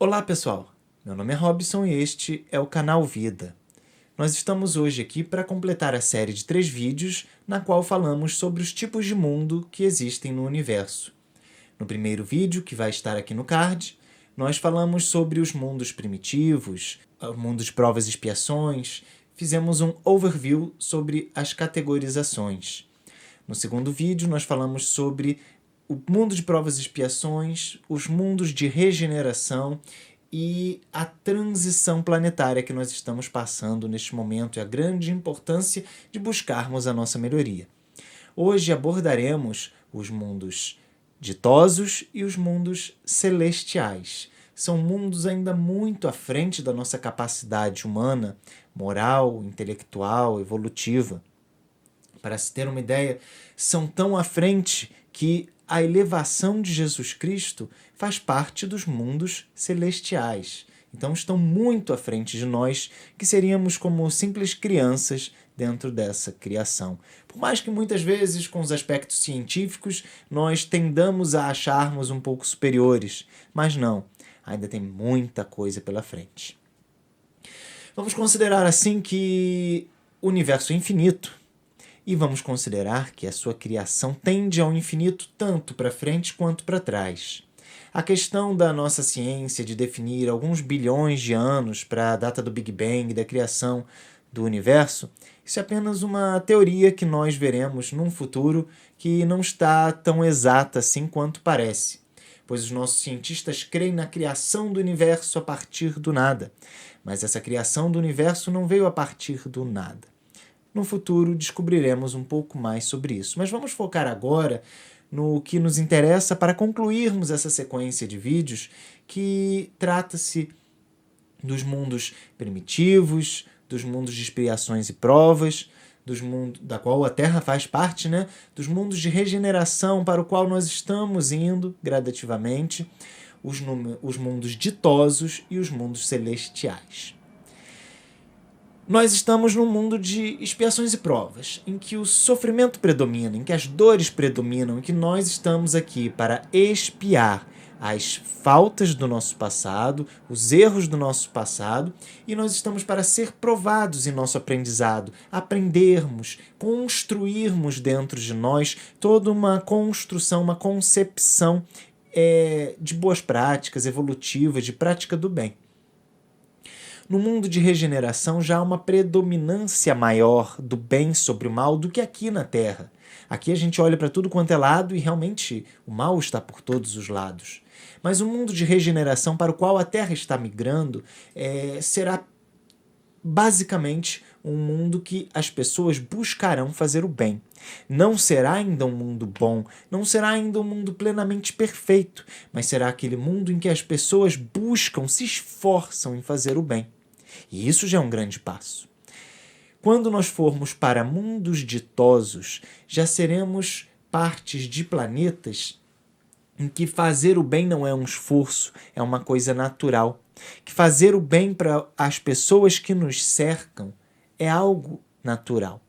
Olá pessoal, meu nome é Robson e este é o canal Vida. Nós estamos hoje aqui para completar a série de 3 vídeos na qual falamos sobre os tipos de mundo que existem no universo. No primeiro vídeo, que vai estar aqui no card, nós falamos sobre os mundos primitivos, o mundo de provas e expiações, fizemos um overview sobre as categorizações. No segundo vídeo, nós falamos sobre o mundo de provas e expiações, os mundos de regeneração e a transição planetária que nós estamos passando neste momento e a grande importância de buscarmos a nossa melhoria. Hoje abordaremos os mundos ditosos e os mundos celestiais. São mundos ainda muito à frente da nossa capacidade humana, moral, intelectual, evolutiva. Para se ter uma ideia, são tão à frente que a elevação de Jesus Cristo faz parte dos mundos celestiais. Então estão muito à frente de nós, que seríamos como simples crianças dentro dessa criação. Por mais que muitas vezes, com os aspectos científicos, nós tendamos a acharmos um pouco superiores, mas não, ainda tem muita coisa pela frente. Vamos considerar assim que o universo é infinito, e vamos considerar que a sua criação tende ao infinito tanto para frente quanto para trás. A questão da nossa ciência de definir alguns bilhões de anos para a data do Big Bang, da criação do universo, isso é apenas uma teoria que nós veremos num futuro que não está tão exata assim quanto parece, pois os nossos cientistas creem na criação do universo a partir do nada, mas essa criação do universo não veio a partir do nada. No futuro descobriremos um pouco mais sobre isso, mas vamos focar agora no que nos interessa para concluirmos essa sequência de vídeos, que trata-se dos mundos primitivos, dos mundos de expiações e provas, da qual a Terra faz parte, dos mundos de regeneração para o qual nós estamos indo gradativamente, os mundos ditosos e os mundos celestiais. Nós estamos num mundo de expiações e provas, em que o sofrimento predomina, em que as dores predominam, em que nós estamos aqui para expiar as faltas do nosso passado, os erros do nosso passado, e nós estamos para ser provados em nosso aprendizado, aprendermos, construirmos dentro de nós toda uma construção, uma concepção de boas práticas evolutivas, de prática do bem. No mundo de regeneração já há uma predominância maior do bem sobre o mal do que aqui na Terra. Aqui a gente olha para tudo quanto é lado e realmente o mal está por todos os lados. Mas o mundo de regeneração para o qual a Terra está migrando será basicamente um mundo que as pessoas buscarão fazer o bem. Não será ainda um mundo bom, não será ainda um mundo plenamente perfeito, mas será aquele mundo em que as pessoas buscam, se esforçam em fazer o bem. E isso já é um grande passo. Quando nós formos para mundos ditosos, já seremos partes de planetas em que fazer o bem não é um esforço, é uma coisa natural. Que fazer o bem para as pessoas que nos cercam é algo natural.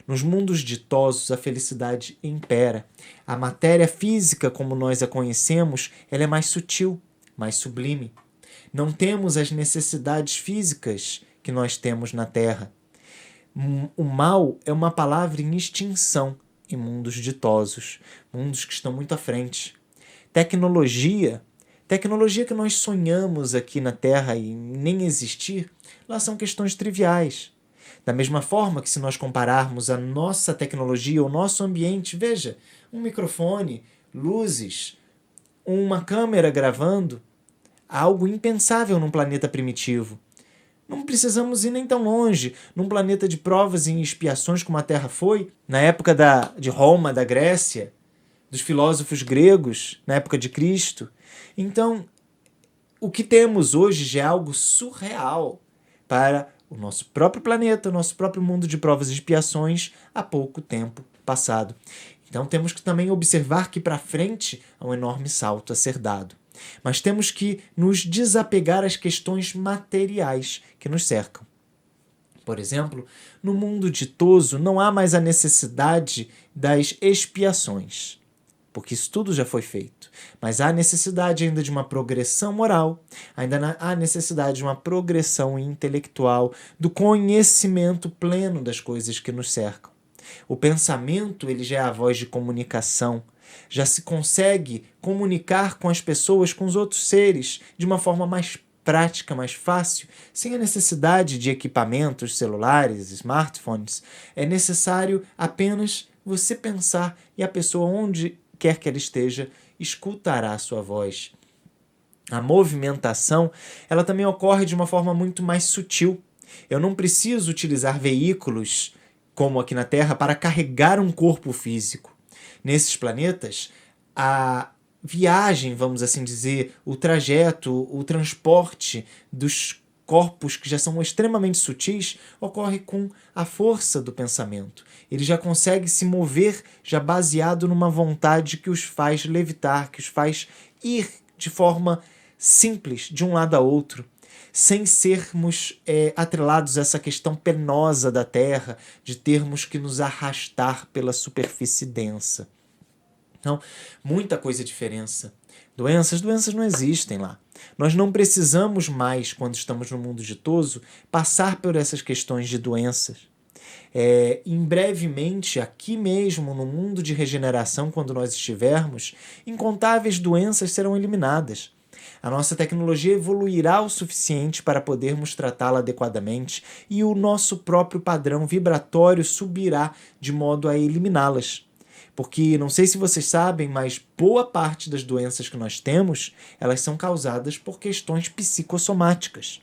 Nos mundos ditosos, a felicidade impera. A matéria física, como nós a conhecemos, ela é mais sutil, mais sublime. Não temos as necessidades físicas que nós temos na Terra. O mal é uma palavra em extinção em mundos ditosos, mundos que estão muito à frente. Tecnologia que nós sonhamos aqui na Terra e nem existir, lá são questões triviais. Da mesma forma que se nós compararmos a nossa tecnologia, o nosso ambiente, veja, um microfone, luzes, uma câmera gravando, algo impensável num planeta primitivo. Não precisamos ir nem tão longe, num planeta de provas e expiações como a Terra foi, na época de Roma, da Grécia, dos filósofos gregos, na época de Cristo. Então, o que temos hoje já é algo surreal para o nosso próprio planeta, o nosso próprio mundo de provas e expiações há pouco tempo passado. Então temos que também observar que para frente há um enorme salto a ser dado. Mas temos que nos desapegar às questões materiais que nos cercam. Por exemplo, no mundo ditoso não há mais a necessidade das expiações. porque isso tudo já foi feito. Mas há necessidade ainda de uma progressão moral, ainda há necessidade de uma progressão intelectual, do conhecimento pleno das coisas que nos cercam. O pensamento, ele já é a voz de comunicação, já se consegue comunicar com as pessoas, com os outros seres, de uma forma mais prática, mais fácil, sem a necessidade de equipamentos celulares, smartphones. É necessário apenas você pensar e a pessoa, onde quer que ela esteja, escutará a sua voz. A movimentação, ela também ocorre de uma forma muito mais sutil. Eu não preciso utilizar veículos, como aqui na Terra, para carregar um corpo físico. Nesses planetas, a viagem, vamos assim dizer, o trajeto, o transporte dos corpos que já são extremamente sutis, ocorre com a força do pensamento. Ele já consegue se mover já baseado numa vontade que os faz levitar, que os faz ir de forma simples de um lado a outro, sem sermos atrelados a essa questão penosa da Terra, de termos que nos arrastar pela superfície densa. Então, muita coisa diferença. Doenças não existem lá. Nós não precisamos mais, quando estamos no mundo ditoso, passar por essas questões de doenças. Em brevemente, aqui mesmo, no mundo de regeneração, quando nós estivermos, incontáveis doenças serão eliminadas. A nossa tecnologia evoluirá o suficiente para podermos tratá-la adequadamente e o nosso próprio padrão vibratório subirá de modo a eliminá-las. Porque, não sei se vocês sabem, mas boa parte das doenças que nós temos, elas são causadas por questões psicossomáticas.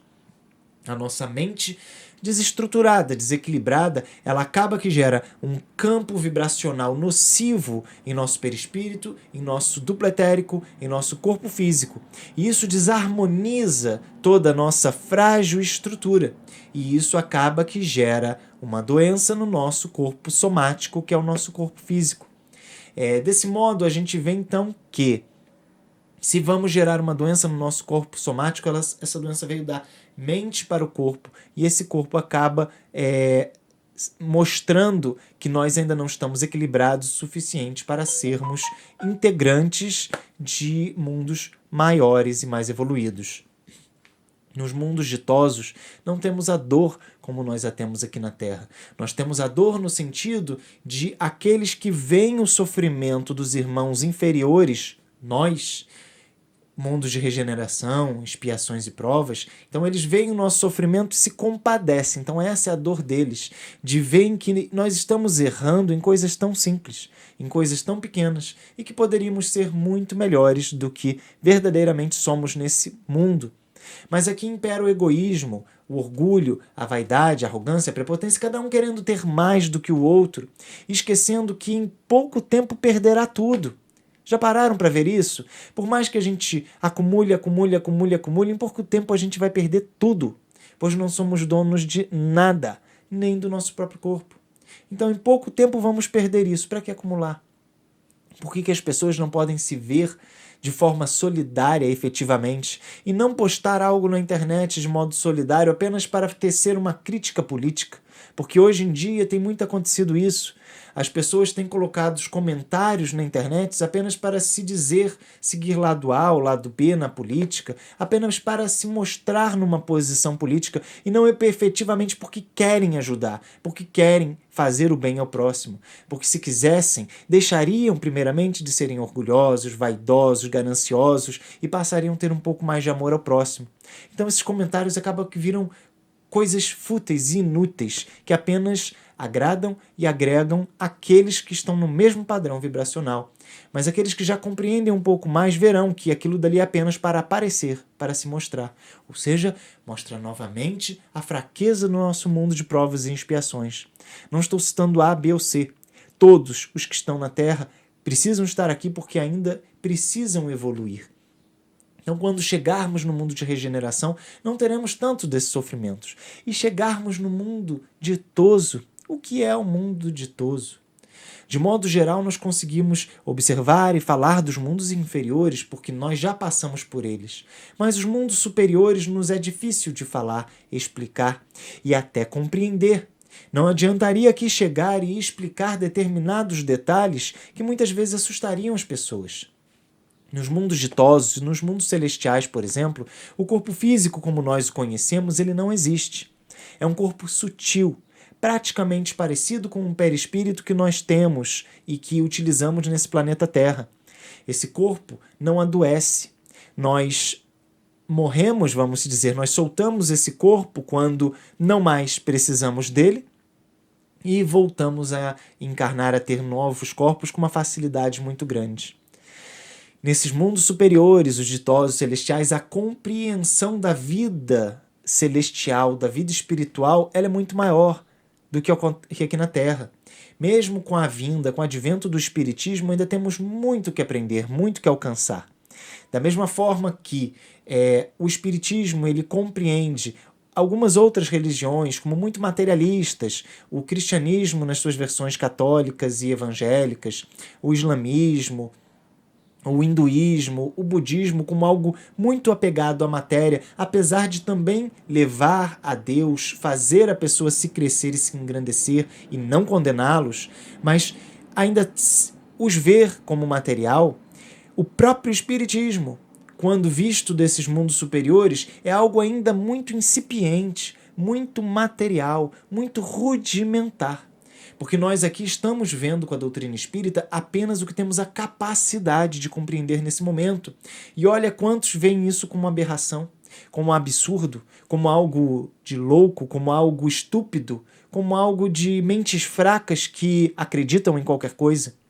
A nossa mente desestruturada, desequilibrada, ela acaba que gera um campo vibracional nocivo em nosso perispírito, em nosso duplo etérico, em nosso corpo físico. E isso desarmoniza toda a nossa frágil estrutura. E isso acaba que gera uma doença no nosso corpo somático, que é o nosso corpo físico. Desse modo, a gente vê então que, se vamos gerar uma doença no nosso corpo somático, essa doença veio da mente para o corpo, e esse corpo acaba mostrando que nós ainda não estamos equilibrados o suficiente para sermos integrantes de mundos maiores e mais evoluídos. Nos mundos ditosos, não temos a dor como nós a temos aqui na Terra. Nós temos a dor no sentido de aqueles que veem o sofrimento dos irmãos inferiores, nós, mundos de regeneração, expiações e provas, então eles veem o nosso sofrimento e se compadecem. Então essa é a dor deles, de verem que nós estamos errando em coisas tão simples, em coisas tão pequenas, e que poderíamos ser muito melhores do que verdadeiramente somos nesse mundo. Mas aqui impera o egoísmo, o orgulho, a vaidade, a arrogância, a prepotência, cada um querendo ter mais do que o outro, esquecendo que em pouco tempo perderá tudo. Já pararam para ver isso? Por mais que a gente acumule, em pouco tempo a gente vai perder tudo, pois não somos donos de nada, nem do nosso próprio corpo. Então, em pouco tempo vamos perder isso. Para que acumular? Por que as pessoas não podem se ver de forma solidária efetivamente e não postar algo na internet de modo solidário apenas para tecer uma crítica política? Porque hoje em dia tem muito acontecido isso. As pessoas têm colocado os comentários na internet apenas para se dizer, seguir lado A ou lado B na política, apenas para se mostrar numa posição política e não efetivamente porque querem ajudar, porque querem fazer o bem ao próximo. Porque se quisessem, deixariam primeiramente de serem orgulhosos, vaidosos, gananciosos e passariam a ter um pouco mais de amor ao próximo. Então esses comentários acabam que viram coisas fúteis e inúteis que apenas agradam e agregam aqueles que estão no mesmo padrão vibracional. Mas aqueles que já compreendem um pouco mais verão que aquilo dali é apenas para aparecer, para se mostrar. Ou seja, mostra novamente a fraqueza do nosso mundo de provas e expiações. Não estou citando A, B ou C. Todos os que estão na Terra precisam estar aqui porque ainda precisam evoluir. Então, quando chegarmos no mundo de regeneração, não teremos tanto desses sofrimentos. E chegarmos no mundo ditoso. O que é o mundo ditoso? De modo geral, nós conseguimos observar e falar dos mundos inferiores porque nós já passamos por eles. Mas os mundos superiores nos é difícil de falar, explicar e até compreender. Não adiantaria aqui chegar e explicar determinados detalhes que muitas vezes assustariam as pessoas. Nos mundos ditosos, nos mundos celestiais, por exemplo, o corpo físico como nós o conhecemos, ele não existe. É um corpo sutil, praticamente parecido com um perispírito que nós temos e que utilizamos nesse planeta Terra. Esse corpo não adoece. Nós morremos, vamos dizer, nós soltamos esse corpo quando não mais precisamos dele e voltamos a encarnar, a ter novos corpos com uma facilidade muito grande. Nesses mundos superiores, os ditosos celestiais, a compreensão da vida celestial, da vida espiritual, ela é muito maior do que aqui na Terra. Mesmo com a vinda, com o advento do Espiritismo, ainda temos muito que aprender, muito que alcançar. Da mesma forma que o Espiritismo ele compreende algumas outras religiões como muito materialistas, o cristianismo nas suas versões católicas e evangélicas, o islamismo, o hinduísmo, o budismo como algo muito apegado à matéria, apesar de também levar a Deus, fazer a pessoa se crescer e se engrandecer e não condená-los, mas ainda os ver como material. O próprio espiritismo, quando visto desses mundos superiores, é algo ainda muito incipiente, muito material, muito rudimentar. Porque nós aqui estamos vendo com a doutrina espírita apenas o que temos a capacidade de compreender nesse momento. E olha quantos veem isso como uma aberração, como um absurdo, como algo de louco, como algo estúpido, como algo de mentes fracas que acreditam em qualquer coisa.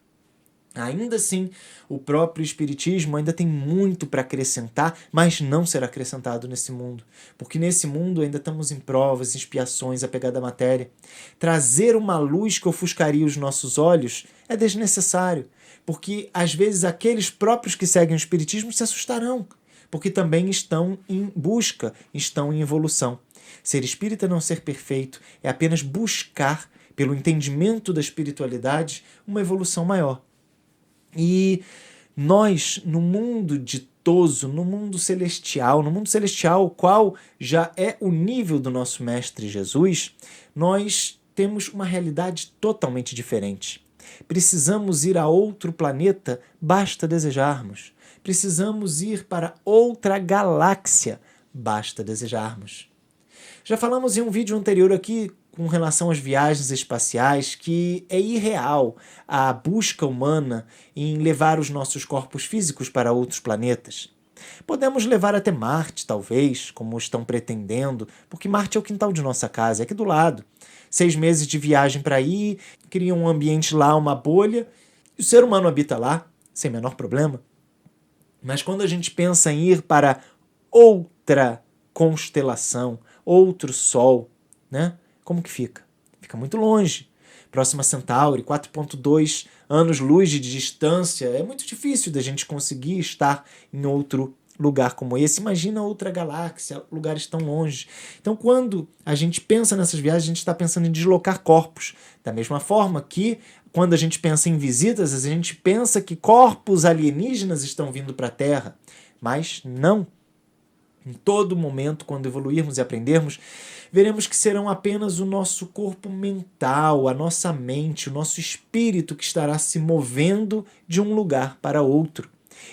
Ainda assim, o próprio Espiritismo ainda tem muito para acrescentar, mas não será acrescentado nesse mundo. Porque nesse mundo ainda estamos em provas, expiações, apegada à matéria. Trazer uma luz que ofuscaria os nossos olhos é desnecessário, porque às vezes aqueles próprios que seguem o Espiritismo se assustarão, porque também estão em busca, estão em evolução. Ser espírita não ser perfeito é apenas buscar, pelo entendimento da espiritualidade, uma evolução maior. E nós, no mundo ditoso, no mundo celestial, qual já é o nível do nosso Mestre Jesus, nós temos uma realidade totalmente diferente. Precisamos ir a outro planeta, basta desejarmos. Precisamos ir para outra galáxia, basta desejarmos. Já falamos em um vídeo anterior aqui com relação às viagens espaciais que é irreal a busca humana em levar os nossos corpos físicos para outros planetas. Podemos levar até Marte, talvez, como estão pretendendo, porque Marte é o quintal de nossa casa, é aqui do lado. 6 meses de viagem para ir, cria um ambiente lá, uma bolha, e o ser humano habita lá, sem menor problema. Mas quando a gente pensa em ir para outra constelação, outro sol, né? Como que fica? Fica muito longe. Próxima Centauri, 4,2 anos-luz de distância. É muito difícil da gente conseguir estar em outro lugar como esse. Imagina outra galáxia, lugares tão longe. Então, quando a gente pensa nessas viagens, a gente está pensando em deslocar corpos. Da mesma forma que, quando a gente pensa em visitas, a gente pensa que corpos alienígenas estão vindo para a Terra. Mas não. Em todo momento, quando evoluirmos e aprendermos, veremos que serão apenas o nosso corpo mental, a nossa mente, o nosso espírito que estará se movendo de um lugar para outro.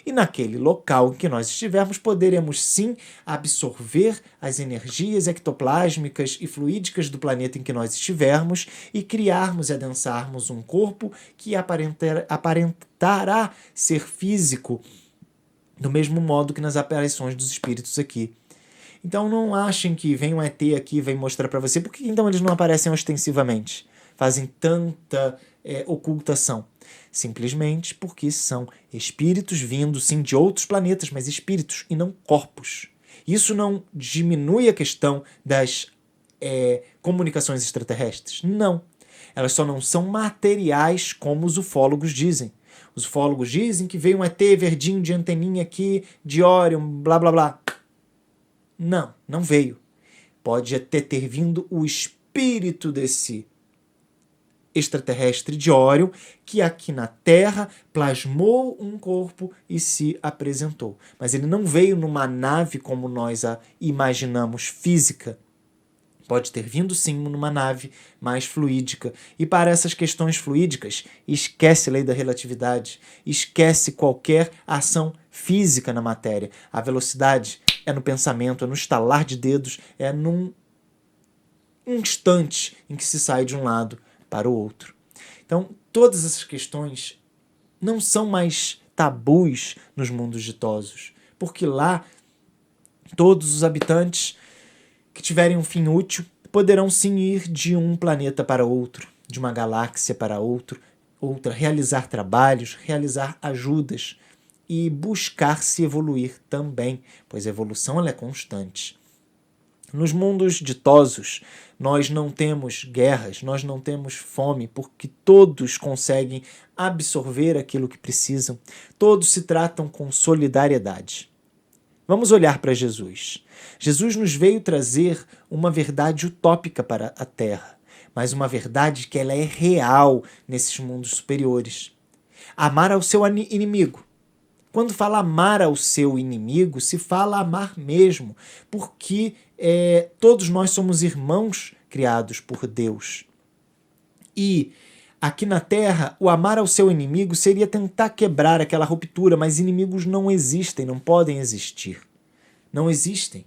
E naquele local em que nós estivermos, poderemos sim absorver as energias ectoplásmicas e fluídicas do planeta em que nós estivermos e criarmos e adensarmos um corpo que aparentará ser físico, do mesmo modo que nas aparições dos espíritos aqui. Então não achem que vem um ET aqui e vem mostrar para você. Por que então eles não aparecem ostensivamente? Fazem tanta ocultação? Simplesmente porque são espíritos vindo, sim, de outros planetas, mas espíritos e não corpos. Isso não diminui a questão das comunicações extraterrestres. Não. Elas só não são materiais como os ufólogos dizem. Os ufólogos dizem que veio um ET verdinho de anteninha aqui, de Órion, blá blá blá. Não, não veio. Pode até ter vindo o espírito desse extraterrestre de Órion, que aqui na Terra plasmou um corpo e se apresentou. Mas ele não veio numa nave como nós a imaginamos, física, Pode ter vindo sim numa nave mais fluídica. E para essas questões fluídicas, esquece a lei da relatividade, esquece qualquer ação física na matéria. A velocidade é no pensamento, é no estalar de dedos, é num instante em que se sai de um lado para o outro. Então, todas essas questões não são mais tabus nos mundos ditosos, porque lá todos os habitantes que tiverem um fim útil poderão sim ir de um planeta para outro, de uma galáxia para outra, realizar trabalhos, realizar ajudas e buscar se evoluir também, pois a evolução ela é constante. Nos mundos ditosos, nós não temos guerras, nós não temos fome, porque todos conseguem absorver aquilo que precisam, todos se tratam com solidariedade. Vamos olhar para Jesus. Jesus nos veio trazer uma verdade utópica para a Terra, mas uma verdade que ela é real nesses mundos superiores. Amar ao seu inimigo. Quando fala amar ao seu inimigo, se fala amar mesmo, porque todos nós somos irmãos criados por Deus. E aqui na Terra, o amar ao seu inimigo seria tentar quebrar aquela ruptura, mas inimigos não existem, não podem existir. Não existem.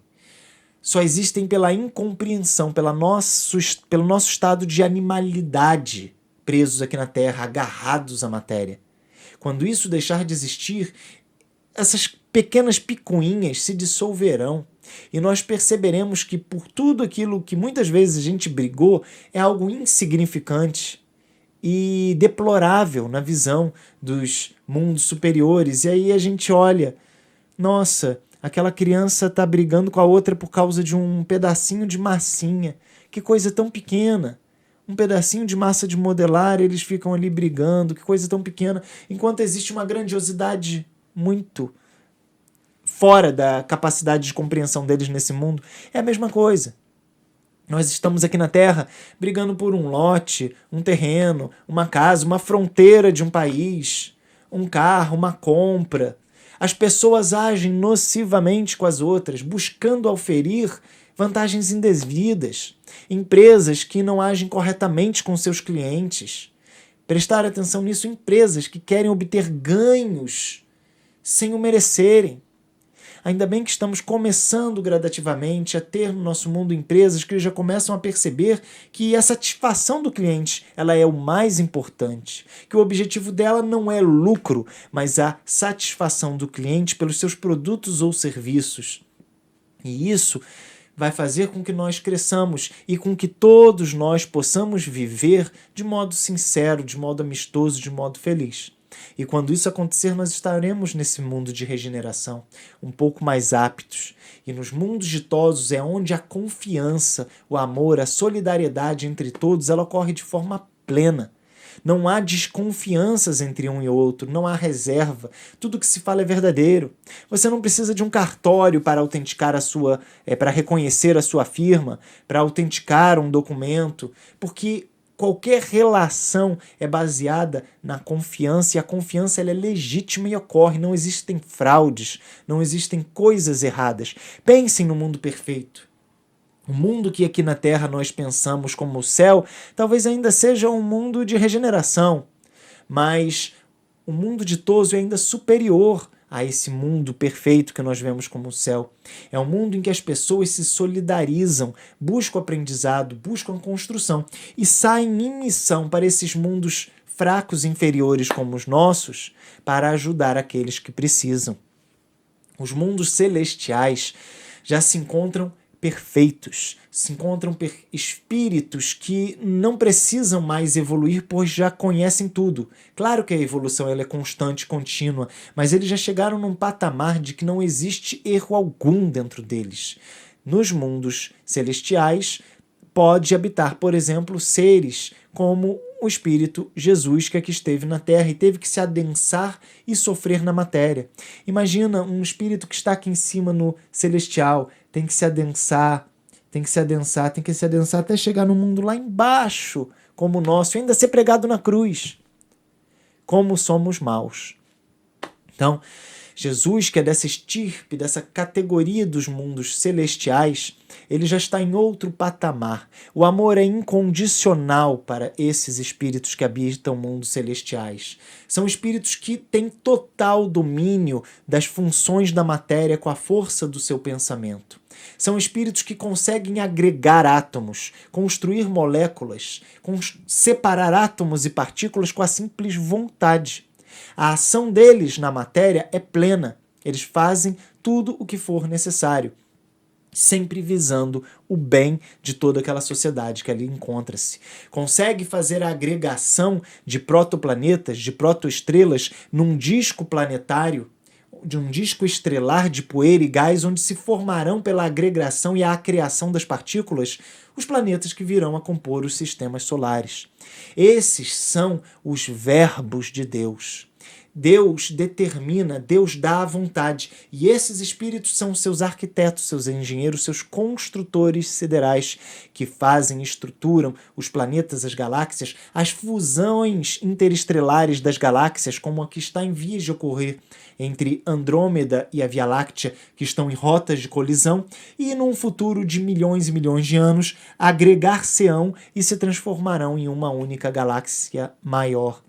Só existem pela incompreensão, pelo nosso estado de animalidade, presos aqui na Terra, agarrados à matéria. Quando isso deixar de existir, essas pequenas picuinhas se dissolverão e nós perceberemos que por tudo aquilo que muitas vezes a gente brigou é algo insignificante e deplorável na visão dos mundos superiores. E aí a gente olha, nossa, aquela criança está brigando com a outra por causa de um pedacinho de massinha. Que coisa tão pequena. Um pedacinho de massa de modelar, eles ficam ali brigando, que coisa tão pequena. Enquanto existe uma grandiosidade muito fora da capacidade de compreensão deles nesse mundo, é a mesma coisa. Nós estamos aqui na Terra brigando por um lote, um terreno, uma casa, uma fronteira de um país, um carro, uma compra. As pessoas agem nocivamente com as outras, buscando auferir vantagens indevidas. Empresas que não agem corretamente com seus clientes. Prestar atenção nisso, empresas que querem obter ganhos sem o merecerem. Ainda bem que estamos começando gradativamente a ter no nosso mundo empresas que já começam a perceber que a satisfação do cliente ela é o mais importante, que o objetivo dela não é lucro, mas a satisfação do cliente pelos seus produtos ou serviços. E isso vai fazer com que nós cresçamos e com que todos nós possamos viver de modo sincero, de modo amistoso, de modo feliz. E quando isso acontecer, nós estaremos nesse mundo de regeneração, um pouco mais aptos. E nos mundos ditosos é onde a confiança, o amor, a solidariedade entre todos, ela ocorre de forma plena. Não há desconfianças entre um e outro, não há reserva. Tudo que se fala é verdadeiro. Você não precisa de um cartório para autenticar para reconhecer a sua firma, para autenticar um documento, porque qualquer relação é baseada na confiança e a confiança ela é legítima e ocorre. Não existem fraudes, não existem coisas erradas. Pensem no mundo perfeito. O mundo que aqui na Terra nós pensamos como o céu, talvez ainda seja um mundo de regeneração, mas o mundo ditoso é ainda superior a esse mundo perfeito que nós vemos como o céu. É um mundo em que as pessoas se solidarizam, buscam aprendizado, buscam construção e saem em missão para esses mundos fracos e inferiores como os nossos, para ajudar aqueles que precisam. Os mundos celestiais já se encontram perfeitos, se encontram espíritos que não precisam mais evoluir, pois já conhecem tudo. Claro que a evolução ela é constante, contínua, mas eles já chegaram num patamar de que não existe erro algum dentro deles. Nos mundos celestiais, pode habitar, por exemplo, seres como o Espírito Jesus, que aqui esteve na Terra e teve que se adensar e sofrer na matéria. Imagina um espírito que está aqui em cima no celestial, tem que se adensar até chegar no mundo lá embaixo, como o nosso, e ainda ser pregado na cruz. Como somos maus. Então, Jesus, que é dessa estirpe, dessa categoria dos mundos celestiais, ele já está em outro patamar. O amor é incondicional para esses espíritos que habitam mundos celestiais. São espíritos que têm total domínio das funções da matéria com a força do seu pensamento. São espíritos que conseguem agregar átomos, construir moléculas, separar átomos e partículas com a simples vontade. A ação deles na matéria é plena. Eles fazem tudo o que for necessário, sempre visando o bem de toda aquela sociedade que ali encontra-se. Consegue fazer a agregação de protoplanetas, de protoestrelas, num disco planetário, de um disco estrelar de poeira e gás, onde se formarão pela agregação e a acriação das partículas os planetas que virão a compor os sistemas solares. Esses são os verbos de Deus. Deus determina, Deus dá a vontade, e esses espíritos são seus arquitetos, seus engenheiros, seus construtores siderais, que fazem e estruturam os planetas, as galáxias, as fusões interestelares das galáxias, como a que está em vias de ocorrer entre Andrômeda e a Via Láctea, que estão em rotas de colisão, e num futuro de milhões e milhões de anos, agregar-se-ão e se transformarão em uma única galáxia maior.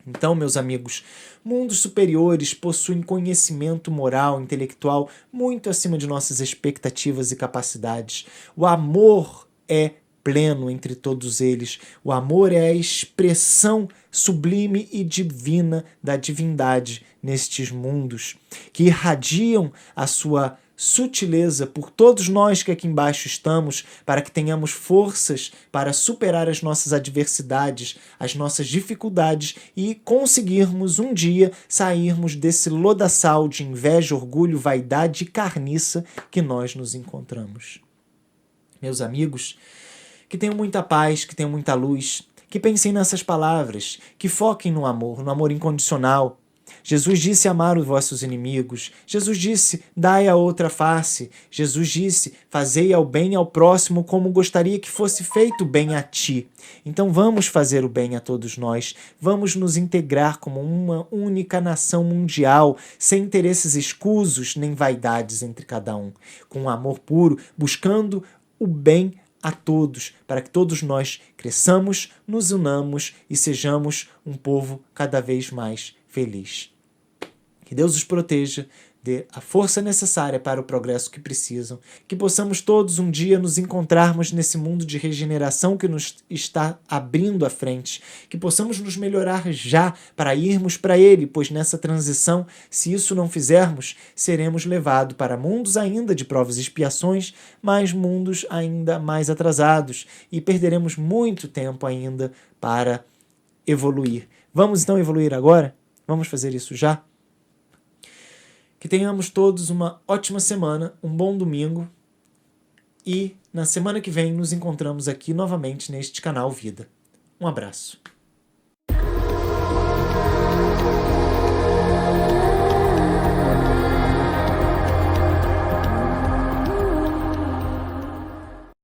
Então, meus amigos, mundos superiores possuem conhecimento moral, intelectual, muito acima de nossas expectativas e capacidades. O amor é pleno entre todos eles. O amor é a expressão sublime e divina da divindade nestes mundos, que irradiam a sua sutileza por todos nós que aqui embaixo estamos, para que tenhamos forças para superar as nossas adversidades, as nossas dificuldades e conseguirmos um dia sairmos desse lodaçal de inveja, orgulho, vaidade e carniça que nós nos encontramos. Meus amigos, que tenham muita paz, que tenham muita luz, que pensem nessas palavras, que foquem no amor incondicional. Jesus disse amar os vossos inimigos. Jesus disse dai a outra face. Jesus disse fazei ao bem ao próximo como gostaria que fosse feito bem a ti. Então vamos fazer o bem a todos nós. Vamos nos integrar como uma única nação mundial, sem interesses escusos nem vaidades entre cada um, com um amor puro, buscando o bem a todos, para que todos nós cresçamos, nos unamos e sejamos um povo cada vez mais feliz. Que Deus os proteja, dê a força necessária para o progresso que precisam, que possamos todos um dia nos encontrarmos nesse mundo de regeneração que nos está abrindo à frente, que possamos nos melhorar já para irmos para Ele, pois nessa transição, se isso não fizermos, seremos levados para mundos ainda de provas e expiações, mas mundos ainda mais atrasados, e perderemos muito tempo ainda para evoluir. Vamos então evoluir agora? Vamos fazer isso já? Que tenhamos todos uma ótima semana, um bom domingo e na semana que vem nos encontramos aqui novamente neste canal Vida. Um abraço.